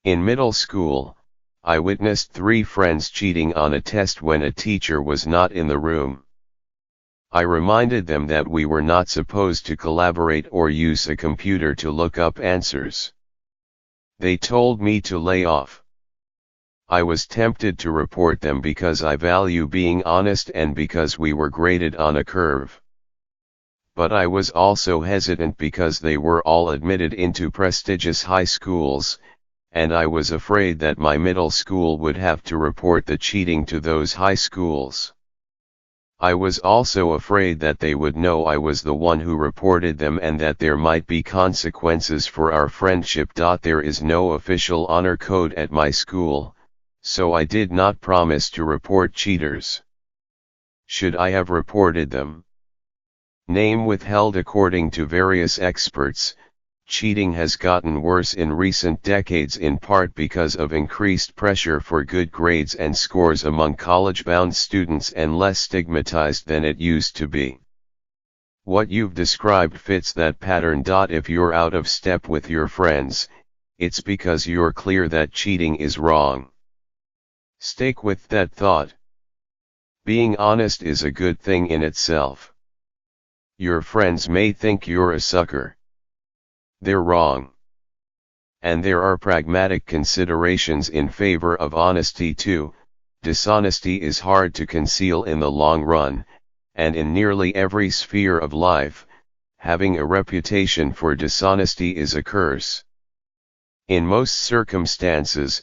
In middle school, I witnessed 3 friends cheating on a test when a teacher was not in the room. I reminded them that we were not supposed to collaborate or use a computer to look up answers. They told me to lay off. I was tempted to report them because I value being honest and because we were graded on a curve. But I was also hesitant because they were all admitted into prestigious high schools, and I was afraid that my middle school would have to report the cheating to those high schools. I was also afraid that they would know I was the one who reported them and that there might be consequences for our friendship. There is no official honor code at my school, so I did not promise to report cheaters. Should I have reported them? Name withheld. According to various experts, cheating has gotten worse in recent decades in part because of increased pressure for good grades and scores among college-bound students and less stigmatized than it used to be. What you've described fits that pattern. If you're out of step with your friends, it's because you're clear that cheating is wrong. Stick with that thought. Being honest is a good thing in itself. Your friends may think you're a sucker. They're wrong. And there are pragmatic considerations in favor of honesty too. Dishonesty is hard to conceal in the long run, and in nearly every sphere of life, having a reputation for dishonesty is a curse. In most circumstances,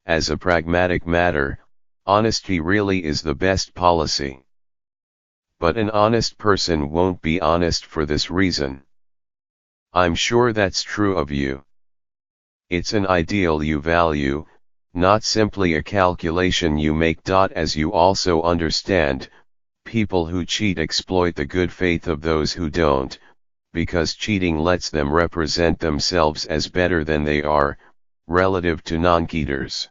as a pragmatic matter, honesty really is the best policy. But an honest person won't be honest for this reason. I'm sure that's true of you. It's an ideal you value, not simply a calculation you make. As you also understand, people who cheat exploit the good faith of those who don't, because cheating lets them represent themselves as better than they are, relative to non-cheaters.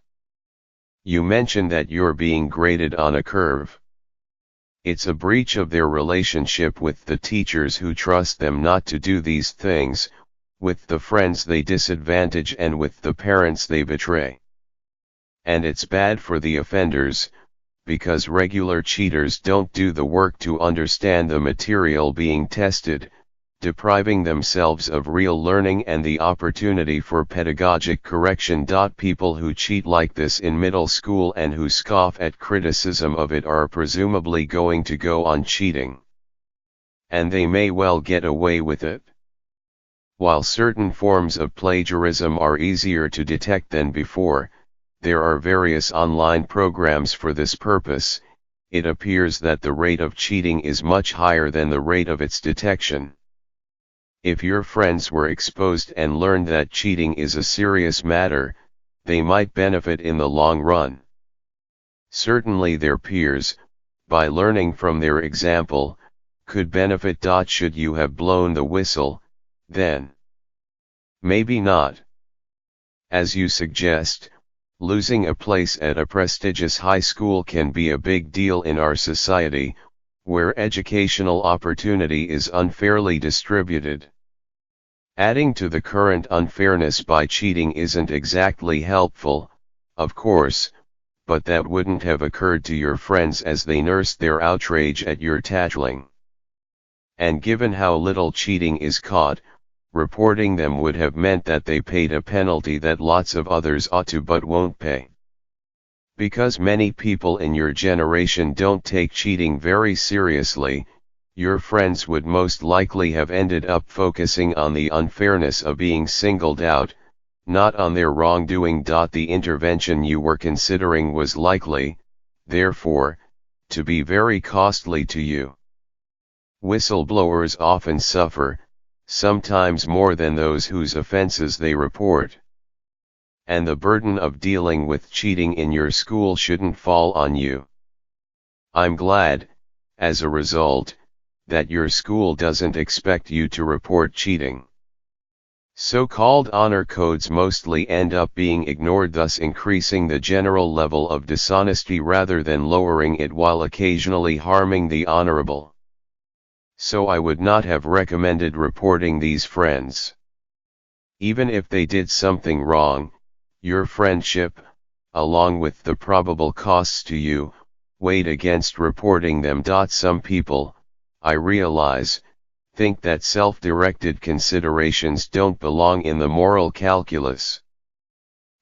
You mentioned that you're being graded on a curve. It's a breach of their relationship with the teachers who trust them not to do these things, with the friends they disadvantage and with the parents they betray. And it's bad for the offenders, because regular cheaters don't do the work to understand the material being tested, depriving themselves of real learning and the opportunity for pedagogic correction. People who cheat like this in middle school and who scoff at criticism of it are presumably going to go on cheating. And they may well get away with it. While certain forms of plagiarism are easier to detect than before, there are various online programs for this purpose. It appears that the rate of cheating is much higher than the rate of its detection. If your friends were exposed and learned that cheating is a serious matter, they might benefit in the long run. Certainly their peers, by learning from their example, could benefit. Should you have blown the whistle, then? Maybe not. As you suggest, losing a place at a prestigious high school can be a big deal in our society, where educational opportunity is unfairly distributed. Adding to the current unfairness by cheating isn't exactly helpful, of course, but that wouldn't have occurred to your friends as they nursed their outrage at your tattling. And given how little cheating is caught, reporting them would have meant that they paid a penalty that lots of others ought to but won't pay. Because many people in your generation don't take cheating very seriously, your friends would most likely have ended up focusing on the unfairness of being singled out, not on their wrongdoing. The intervention you were considering was likely, therefore, to be very costly to you. Whistleblowers often suffer, sometimes more than those whose offenses they report. And the burden of dealing with cheating in your school shouldn't fall on you. I'm glad, as a result, that your school doesn't expect you to report cheating. So-called honor codes mostly end up being ignored, thus increasing the general level of dishonesty rather than lowering it, while occasionally harming the honorable. So I would not have recommended reporting these friends. Even if they did something wrong, Your friendship, along with the probable costs to you, weighed against reporting them. Some people, I realize, think that self-directed considerations don't belong in the moral calculus.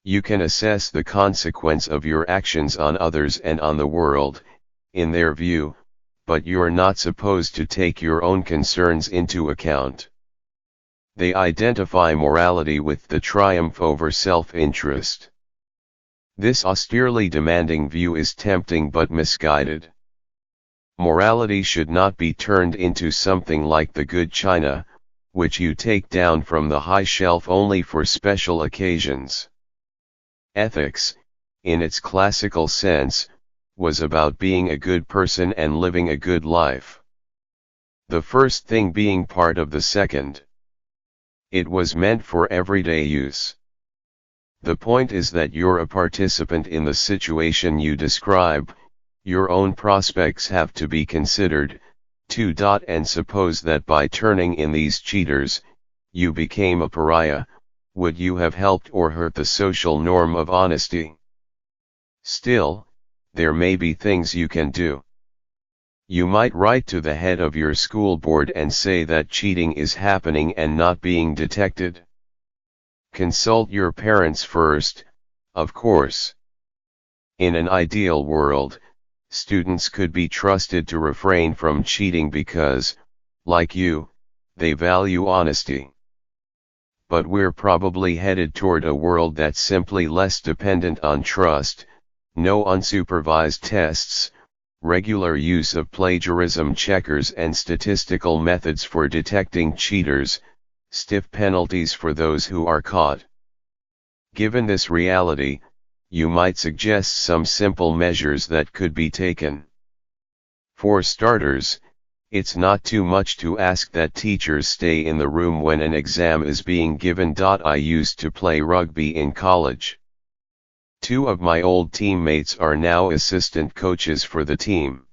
You can assess the consequence of your actions on others and on the world, in their view, but you're not supposed to take your own concerns into account. They identify morality with the triumph over self-interest. This austerely demanding view is tempting but misguided. Morality should not be turned into something like the good china, which you take down from the high shelf only for special occasions. Ethics, in its classical sense, was about being a good person and living a good life. The first thing being part of the second. It was meant for everyday use. The point is that you're a participant in the situation you describe, your own prospects have to be considered, too. And suppose that by turning in these cheaters, you became a pariah, would you have helped or hurt the social norm of honesty? Still, there may be things you can do. You might write to the head of your school board and say that cheating is happening and not being detected. Consult your parents first, of course. In an ideal world, students could be trusted to refrain from cheating because, like you, they value honesty. But we're probably headed toward a world that's simply less dependent on trust, no unsupervised tests, regular use of plagiarism checkers and statistical methods for detecting cheaters, stiff penalties for those who are caught. Given this reality, you might suggest some simple measures that could be taken. For starters, it's not too much to ask that teachers stay in the room when an exam is being given. I used to play rugby in college. 2 of my old teammates are now assistant coaches for the team.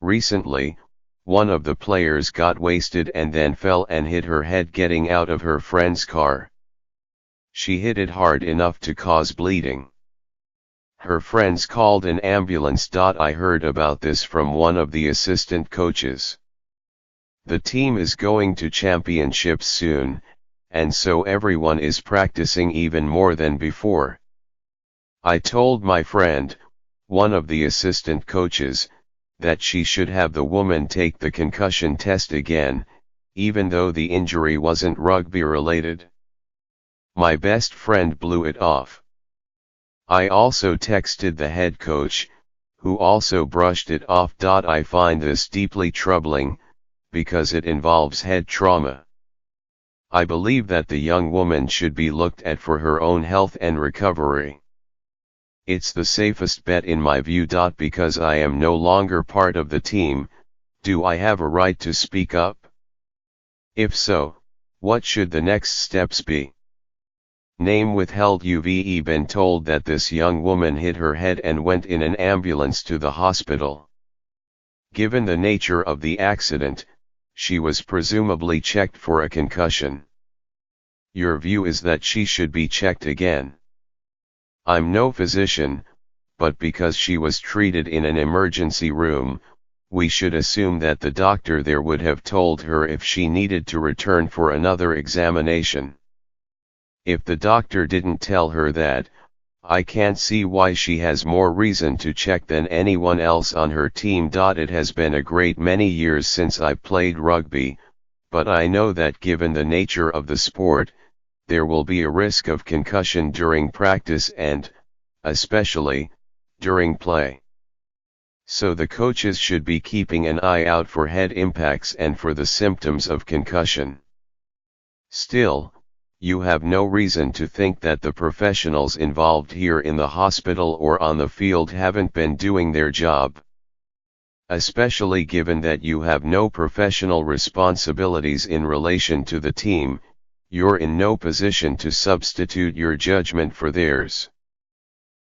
Recently, one of the players got wasted and then fell and hit her head getting out of her friend's car. She hit it hard enough to cause bleeding. Her friends called an ambulance. I heard about this from one of the assistant coaches. The team is going to championships soon, and so everyone is practicing even more than before. I told my friend, one of the assistant coaches, that she should have the woman take the concussion test again, even though the injury wasn't rugby related. My best friend blew it off. I also texted the head coach, who also brushed it off. I find this deeply troubling, because it involves head trauma. I believe that the young woman should be looked at for her own health and recovery. It's the safest bet in my view. Because I am no longer part of the team, do I have a right to speak up? If so, what should the next steps be? Name withheld. You've been told that this young woman hit her head and went in an ambulance to the hospital. Given the nature of the accident, she was presumably checked for a concussion. Your view is that she should be checked again. I'm no physician, but because she was treated in an emergency room, we should assume that the doctor there would have told her if she needed to return for another examination. If the doctor didn't tell her that, I can't see why she has more reason to check than anyone else on her team. It has been a great many years since I played rugby, but I know that given the nature of the sport, there will be a risk of concussion during practice and, especially, during play. So the coaches should be keeping an eye out for head impacts and for the symptoms of concussion. Still, you have no reason to think that the professionals involved here in the hospital or on the field haven't been doing their job. Especially given that you have no professional responsibilities in relation to the team, you're in no position to substitute your judgment for theirs.